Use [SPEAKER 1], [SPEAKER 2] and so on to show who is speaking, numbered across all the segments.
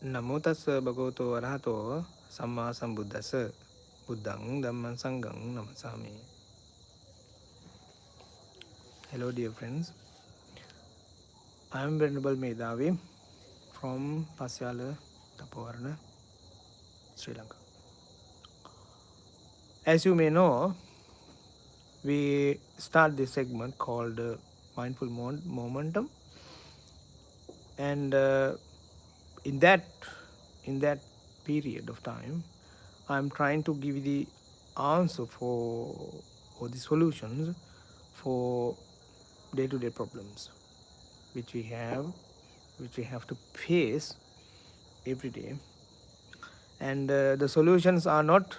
[SPEAKER 1] Namo tassa bhagavato arahato samma sambuddhassa buddhang dhamman sanghang namasami. Hello dear friends, I am Venerable Medhavi from Pasyala, Thapoarana, Sri Lanka. As you may know, we start this segment called Mindful Momentum, and in that period of time, I am trying to give the answer for the solutions for day-to-day problems which we have to face every day. And the solutions are not,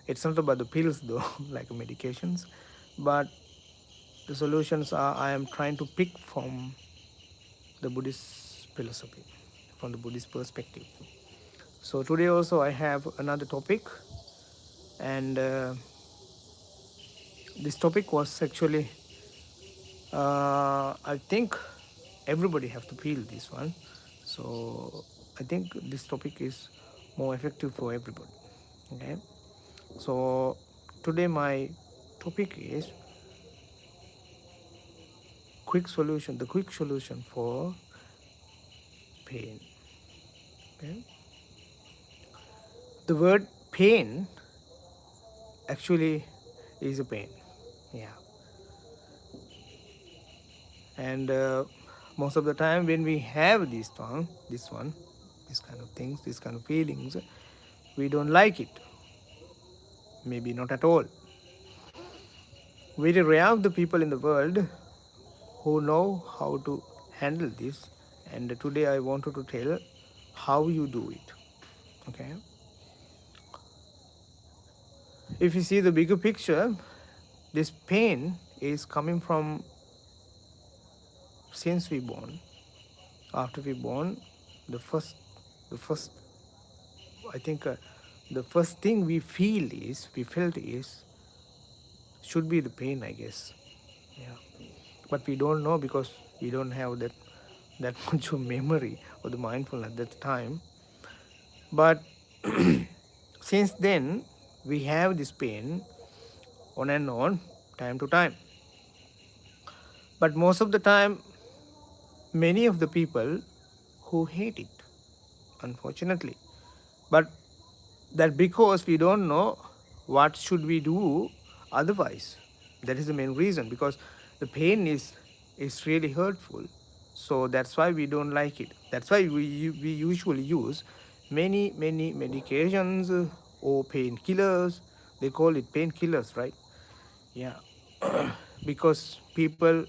[SPEAKER 1] it's not about the pills though, like medications, but the solutions are, I am trying to pick from the Buddhist philosophy, from the Buddhist perspective. So today also I have another topic, and this topic was actually, I think everybody have to feel this one. So I think this topic is more effective for everybody. Okay. So today my topic is the quick solution for pain. Okay. The word pain actually is a pain. Yeah. And most of the time when we have this kind of things, these kind of feelings, we don't like it. Maybe not at all. Very rare of the people in the world who know how to handle this, and today I wanted to tell how you do it. Okay. If you see the bigger picture, this pain is coming from since we born. After we born, the first I think the first thing we felt is should be the pain, I guess. Yeah. But we don't know because we don't have that much of memory or the mindfulness at that time. But since then, we have this pain on and on, time to time. But most of the time, many of the people who hate it, unfortunately. But that because we don't know what should we do otherwise. That is the main reason, because the pain is really hurtful. So that's why we don't like it. That's why we usually use many medications or painkillers. They call it painkillers, right? Yeah. Because people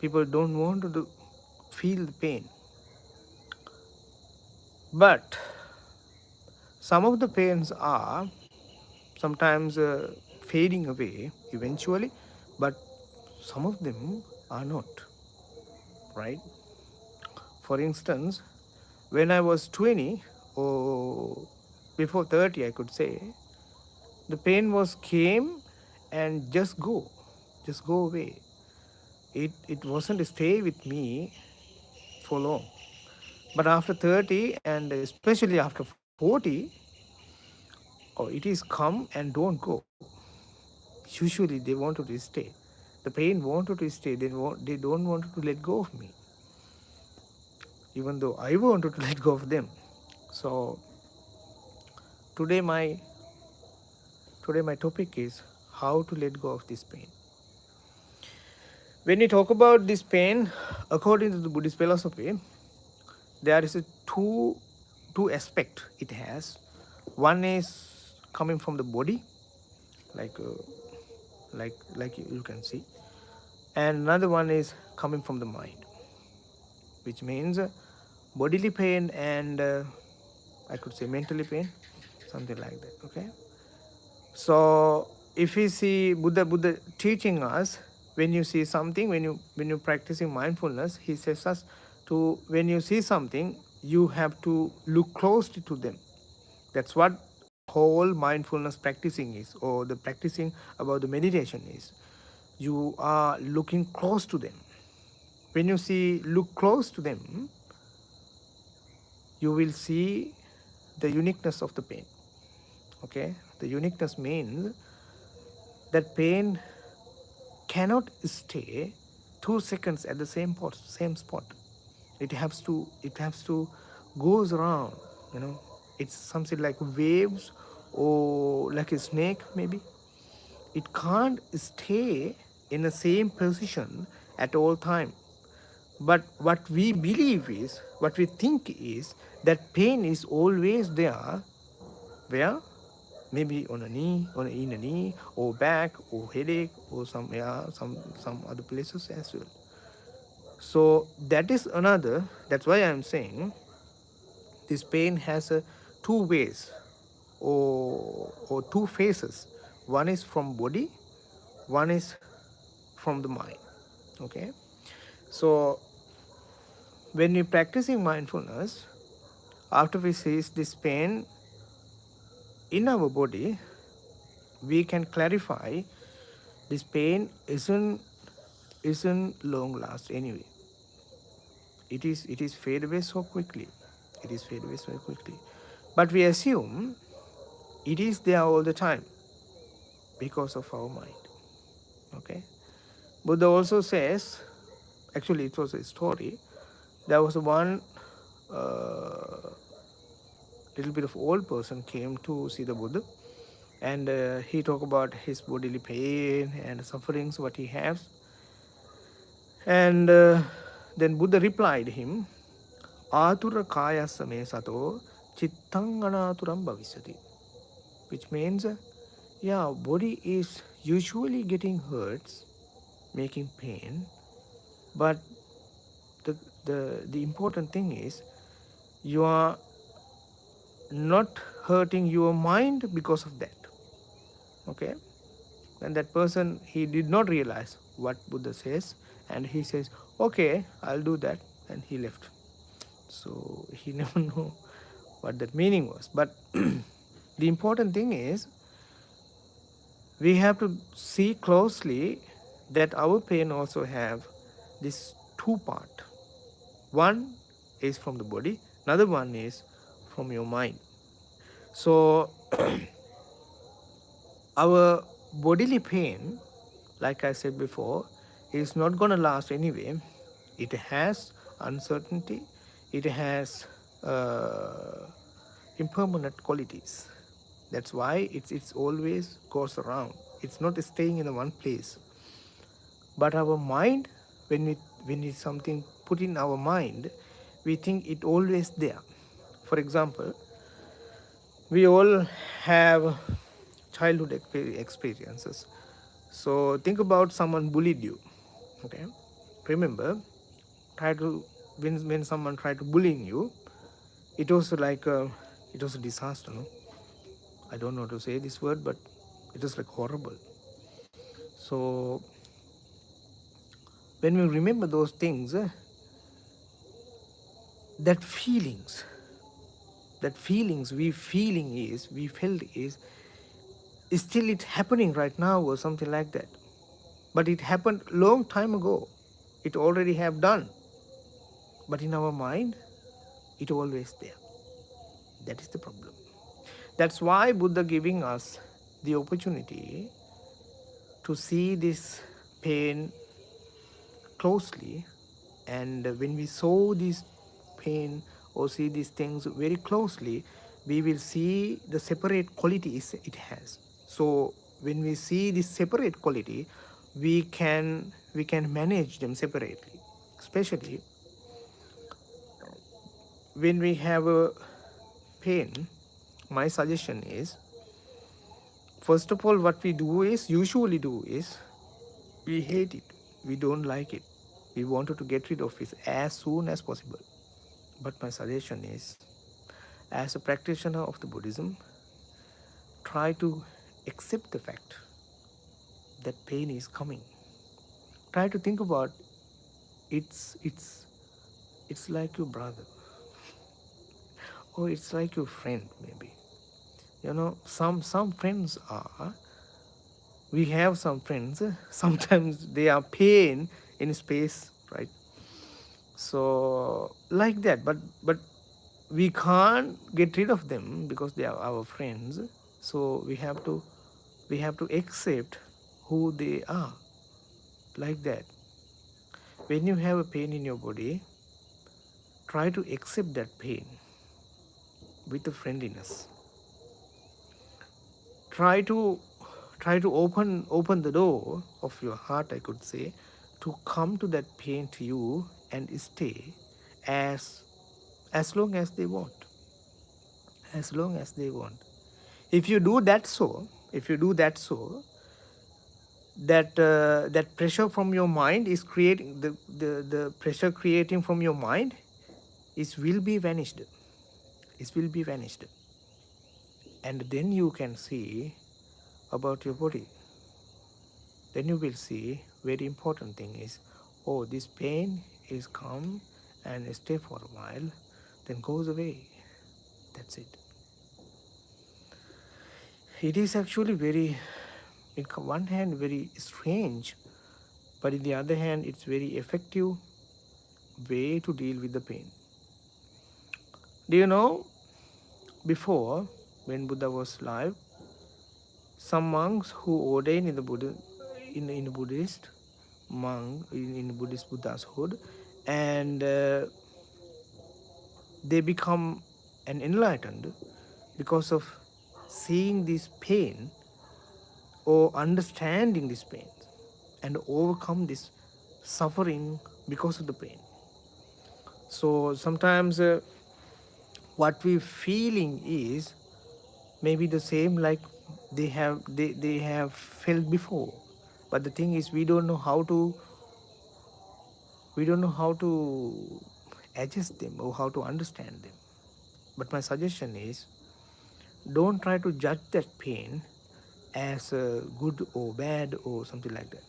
[SPEAKER 1] don't want to feel the pain. But some of the pains are sometimes fading away eventually, but some of them are not, right? For instance, when I was 20 or before 30, I could say, the pain came and just go away. It wasn't stay with me for long. But after 30 and especially after 40, it is come and don't go. Usually they wanted to stay. The pain wanted to stay. They don't want to let go of me, even though I wanted to let go of them. So today my topic is how to let go of this pain. When we talk about this pain, according to the Buddhist philosophy, there is a two aspect it has. One is coming from the body, like you can see, and another one is coming from the mind, which means bodily pain and I could say mentally pain, something like that. Okay. So if we see Buddha teaching us, when you see something, when you're practicing mindfulness, he says us to, when you see something, you have to look closely to them. That's what whole mindfulness practicing is, or the practicing about the meditation is. You are looking close to them. When you look close to them, you will see the uniqueness of the pain. Okay, the uniqueness means that pain cannot stay 2 seconds at the same spot. It has to goes around, you know. It's something like waves or like a snake maybe. It can't stay in the same position at all time. But what we believe is, what we think is, that pain is always there. Where? Maybe on a knee, on in a knee, or back, or headache, or some other places as well. So that is another. That's why I'm saying this pain has two ways, or two phases. One is from body, one is from the mind. Okay. So when we practicing mindfulness, after we see this pain in our body, we can clarify this pain isn't long last anyway. It is fade away so quickly. It is fade away so quickly. But we assume it is there all the time because of our mind. Okay. Buddha also says, actually it was a story. There was one little bit of old person came to see the Buddha, and he talked about his bodily pain and sufferings what he has. And then Buddha replied him, Atura kayasa me sato chittang anaturam bhavisyati. Which means, yeah, body is usually getting hurts, making pain, but the important thing is you are not hurting your mind because of that. Okay. And that person, he did not realize what Buddha says, and he says, okay, I'll do that, and he left. So he never know what that meaning was. But the important thing is we have to see closely that our pain also have this two part. One is from the body, another one is from your mind. So our bodily pain, like I said before, is not going to last anyway. It has uncertainty, it has impermanent qualities. That's why it's always goes around. It's not staying in one place. But our mind, when it's something put in our mind, we think it always there. For example, we all have childhood experiences. So think about someone bullied you. Okay, remember, when someone tried to bullying you, it was like it was a disaster. No, I don't know how to say this word, but it was like horrible. So when we remember those things, that feelings we felt is still it happening right now or something like that. But it happened long time ago. It already have done. But in our mind, it always there. That is the problem. That's why Buddha giving us the opportunity to see this pain closely. And when we saw this pain or see these things very closely, we will see the separate qualities it has. So when we see this separate quality, we can manage them separately. Especially when we have a pain, my suggestion is, first of all, what we usually do is we hate it, we don't like it, we wanted to get rid of it as soon as possible. But my suggestion is, as a practitioner of the Buddhism, try to accept the fact that pain is coming. Try to think about it's like your brother, or it's like your friend maybe. You know, some friends are. We have some friends. Sometimes they are pain in space, right? So like that. But we can't get rid of them because they are our friends. So we have to accept who they are, like that. When you have a pain in your body, try to accept that pain with a friendliness. Try to open the door of your heart, I could say, to come to that pain to you and stay as long as they want. As long as they want. If you do that so, that pressure from your mind is creating the pressure creating from your mind is will be vanished. It will be vanished. And then you can see about your body. Then you will see very important thing is, oh, this pain is come and stay for a while, then goes away. That's it. It is actually very, in one hand, very strange, but in the other hand, it's very effective way to deal with the pain. Do you know, before, when Buddha was alive, some monks who ordained in the Buddha, in Buddhist monk, in Buddhist Buddhahood, and they become an enlightened because of seeing this pain or understanding this pain and overcome this suffering because of the pain. So sometimes what we feeling is maybe the same like they have felt before, but the thing is we don't know how to adjust them or how to understand them. But my suggestion is, don't try to judge that pain as good or bad or something like that.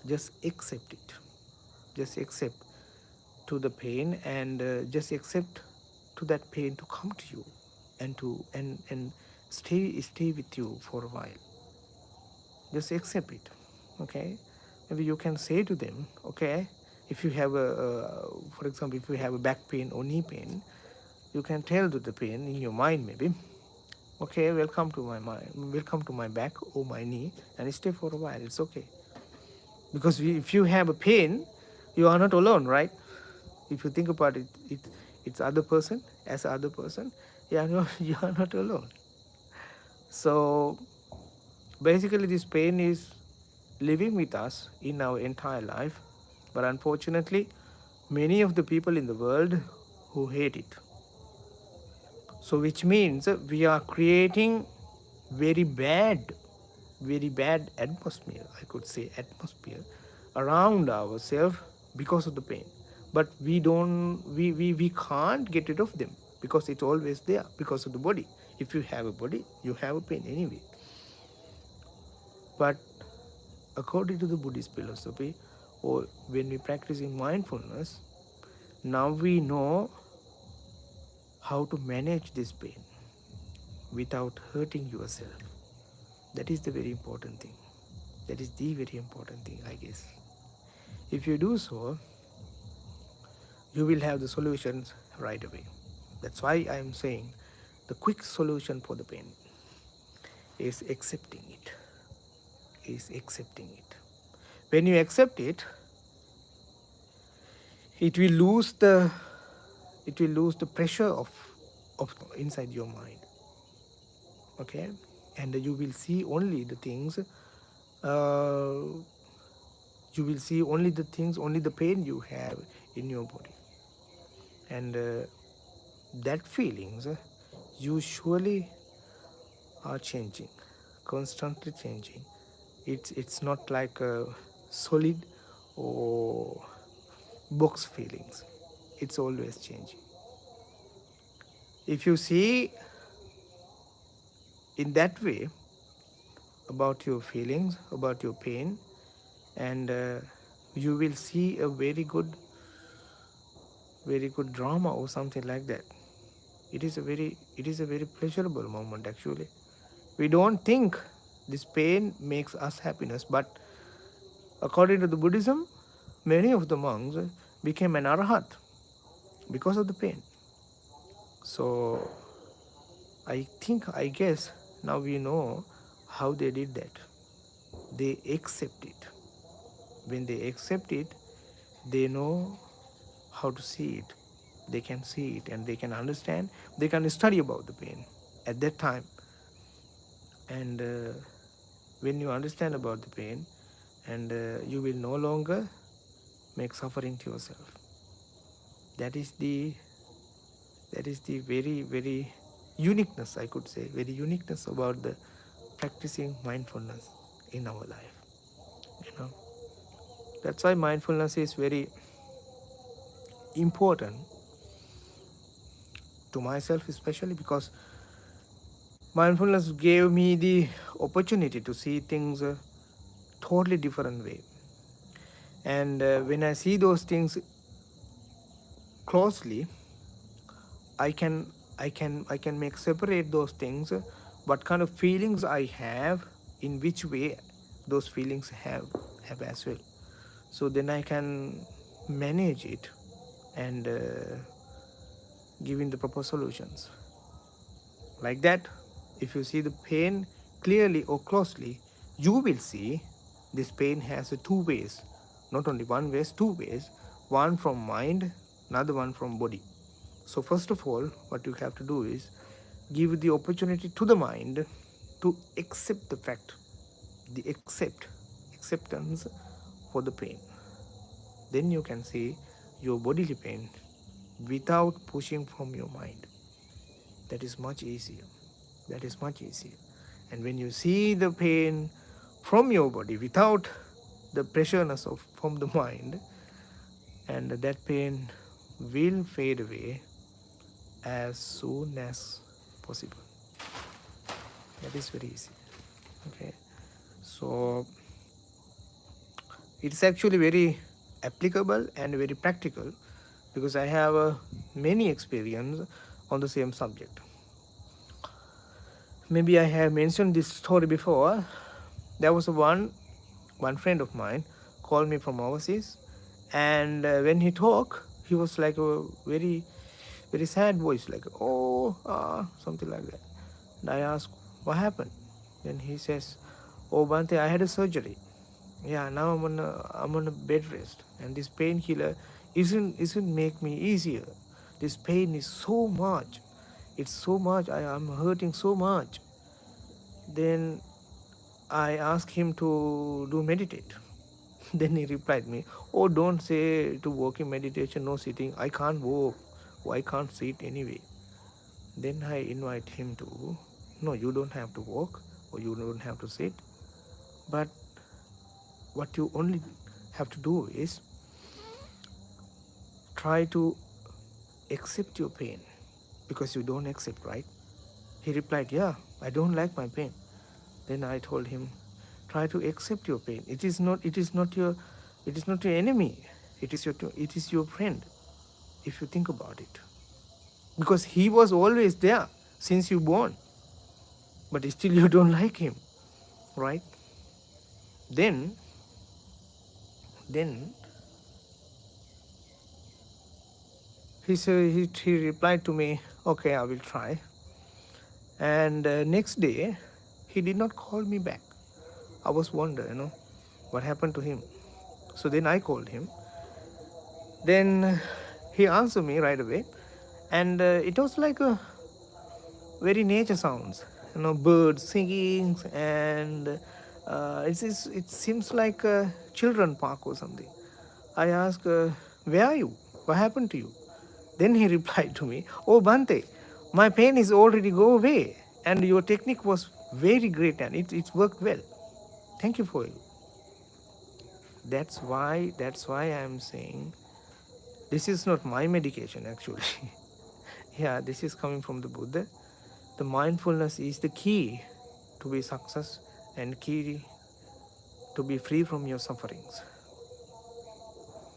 [SPEAKER 1] Just accept it. Just accept to the pain, and just accept to that pain to come to you and to and stay with you for a while. Just accept it. Okay, maybe you can say to them, okay, if you have for example, if you have a back pain or knee pain, you can tell to the pain in your mind, maybe, okay, welcome to my mind, welcome to my back or my knee, and stay for a while. It's okay, because if you have a pain, you are not alone, right? If you think about it, it's other person, as other person, you are not alone. So basically this pain is living with us in our entire life, but unfortunately many of the people in the world who hate it. So which means we are creating very bad atmosphere, I could say, atmosphere around ourselves because of the pain. But we can't get rid of them because it's always there because of the body. If you have a body, you have a pain anyway. But according to the Buddhist philosophy, or when we practice in mindfulness, now we know how to manage this pain without hurting yourself. That is the very important thing. That is the very important thing, I guess. If you do so, you will have the solutions right away. That's why I am saying the quick solution for the pain is accepting it. When you accept it, it will lose the pressure of inside your mind. Okay, and you will see only the things. Only the pain you have in your body, and that feelings usually are changing, constantly changing. It's not like a solid or box feelings. It's always changing. If you see in that way about your feelings, about your pain, and you will see a very good drama or something like that. It is a very pleasurable moment actually. We don't think this pain makes us happiness, but according to the Buddhism, many of the monks became an arhat because of the pain. So I guess now we know how they did that. They accept it. When they accept it, they know how to see it. They can see it and they can understand. They can study about the pain at that time. And when you understand about the pain, and you will no longer make suffering to yourself. That is the very, very uniqueness, I could say, very uniqueness about the practicing mindfulness in our life. You know, that's why mindfulness is very important to myself, especially because mindfulness gave me the opportunity to see things a totally different way. And when I see those things closely, I can make separate those things, what kind of feelings I have, in which way those feelings have as well. So then I can manage it and give in the proper solutions. Like that, if you see the pain clearly or closely, you will see this pain has two ways, not only one way, two ways, one from mind, another one from body. So first of all, what you have to do is give the opportunity to the mind to accept the fact, the acceptance for the pain. Then you can see your bodily pain without pushing from your mind. That is much easier. That is much easier. And when you see the pain from your body without the pressureness of from the mind, and that pain will fade away as soon as possible. That is very easy. Okay, so it's actually very applicable and very practical, because I have many experience on the same subject. Maybe I have mentioned this story before. There was one friend of mine called me from overseas, and when he talked, he was like a very, very sad voice, like something like that. And I asked, what happened? Then he says, oh Bante, I had a surgery. Yeah, now I'm on a bed rest, and this painkiller isn't make me easier. This pain is so much. It's so much. I'm hurting so much. Then I asked him to do meditate. Then he replied me, oh, don't say to walk in meditation, no sitting. I can't walk. Or I can't sit anyway. Then I invite him to, no, you don't have to walk or you don't have to sit. But what you only have to do is try to accept your pain, because you don't accept, right? He replied, yeah, I don't like my pain. Then I told him, try to accept your pain. It is not your enemy. It is your friend, if you think about it. Because he was always there since you born, but still you don't like him, right? Then he replied to me, okay, I will try. And next day he did not call me back. I was wondering, what happened to him. So then I called him. Then he answered me right away, and it was like a very nature sounds, birds singing, and it seems like a children park or something. I asked, where are you? What happened to you? Then he replied to me, oh Bante, my pain is already go away, and your technique was very great and it worked well. Thank you for it. That's why I am saying this is not my medication actually. Yeah, this is coming from the Buddha. The mindfulness is the key to be success and key to be free from your sufferings.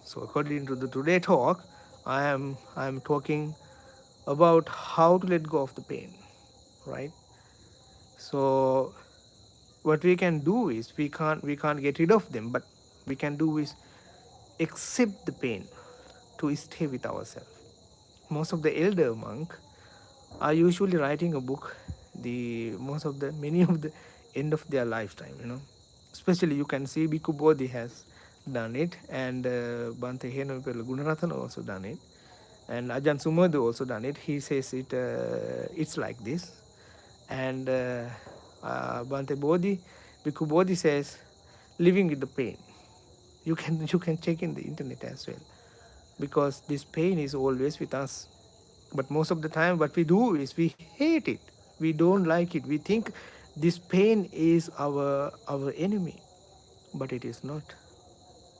[SPEAKER 1] So according to the today talk, I am talking about how to let go of the pain, right? So what we can do is we can't get rid of them, but we can do is accept the pain to stay with ourselves. Most of the elder monk are usually writing a book many of the end of their lifetime, especially you can see Bhikkhu Bodhi has done it, and Bhante Henupela Gunaratana also done it, and Ajahn Sumedho also done it. He says it's like this, and Bhante Bodhi, Bhikkhu Bodhi says living with the pain. You can check in the internet as well, because this pain is always with us. But most of the time what we do is we hate it, we don't like it, we think this pain is our enemy, but it is not.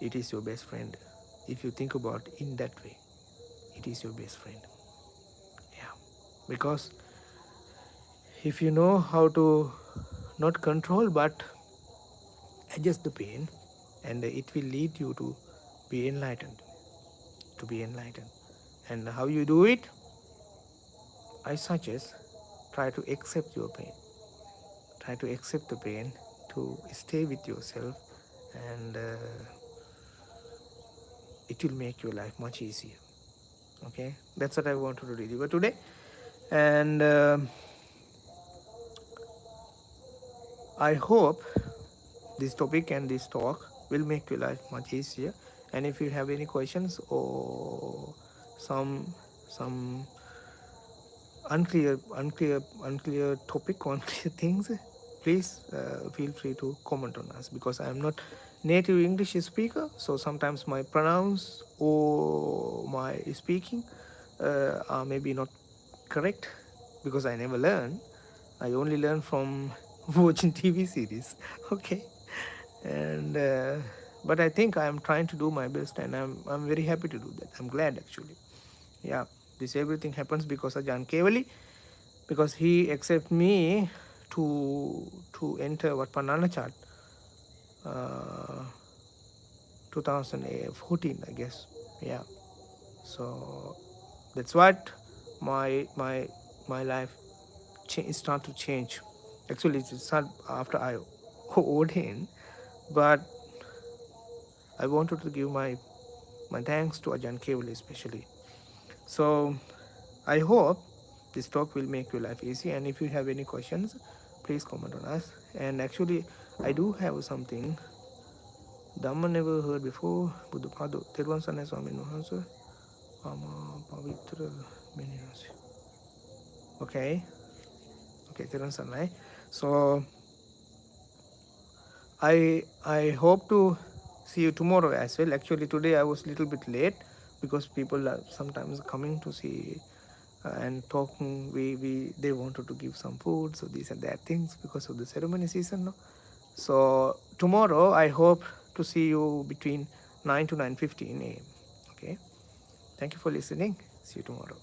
[SPEAKER 1] It is your best friend. If you think about in that way, it is your best friend. Yeah, because if you know how to not control but adjust the pain, and it will lead you to be enlightened, and how you do it, I suggest, try to accept your pain. Try to accept the pain, to stay with yourself, and it will make your life much easier. Okay, that's what I wanted to deliver today. And I hope this topic and this talk will make your life much easier. And if you have any questions or some unclear topic, unclear things, please feel free to comment on us, because I am not native English speaker, so sometimes my pronounce or my speaking are maybe not correct, because I never learn. I only learn from watching TV series. Okay, and but I think I am trying to do my best, and I'm very happy to do that. I'm glad, actually. Yeah, this everything happens because of Jan Kevali, because he accept me to enter what Panana chart 2014, I guess. Yeah, so that's what my life start to change. Actually, it's not after I ordained, but I wanted to give my thanks to Ajahn Kevali especially. So I hope this talk will make your life easy, and if you have any questions, please comment on us. And actually, I do have something Dhamma never heard before. Buddha Pado Terwan Sanai Swamin Wahanse Ama Pavitra Meninase. Okay, Terwan Sanai. So I hope to see you tomorrow as well. Actually, today I was a little bit late, because people are sometimes coming to see and talking. They wanted to give some food, so these and that things, because of the ceremony season. No? So tomorrow I hope to see you between 9 to 9:15 a.m. Okay. Thank you for listening. See you tomorrow.